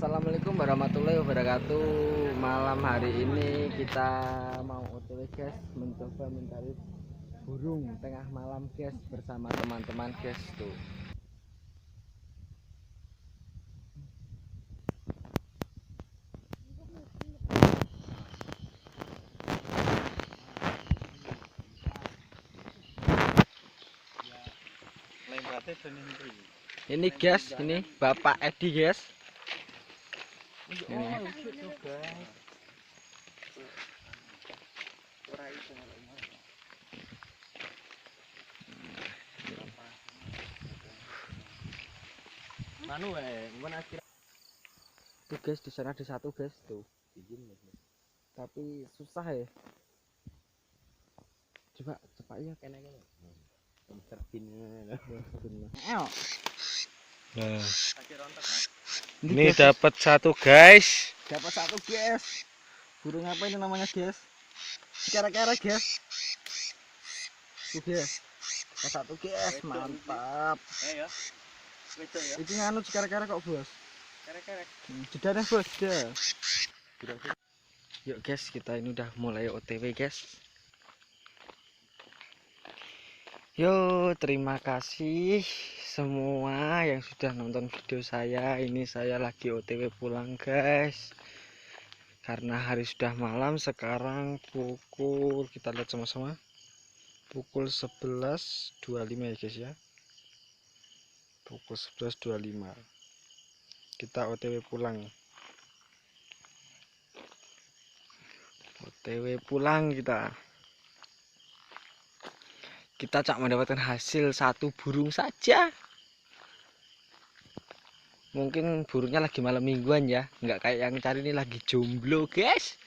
Assalamualaikum warahmatullahi wabarakatuh. Malam hari ini kita mau OTW guys, mencoba mencari burung tengah malam guys bersama teman-teman guys tuh. Ini guys, ini Bapak Edi guys. Ini. Tuh guys, di sana ada satu guys tuh. Tapi susah ya. Coba ya kena. Nah, ini dapat satu guys. Dapat satu guys. Burung apa ini namanya guys? Kira-kira guys. Tuh guys. Dapat satu guys, mantap. Itu nganu kira-kira kok bos? Jeda deh bos, jeda. Yuk guys, kita ini udah mulai OTW guys. Yo, terima kasih semua yang sudah nonton video saya. Ini saya lagi OTW pulang guys, karena hari sudah malam. Sekarang pukul, kita lihat sama-sama, pukul 11.25 ya guys ya. Pukul 11.25 kita OTW pulang. OTW pulang kita cak mendapatkan hasil satu burung saja. Mungkin burungnya lagi malam mingguan ya, nggak kayak yang cari ini lagi jomblo guys.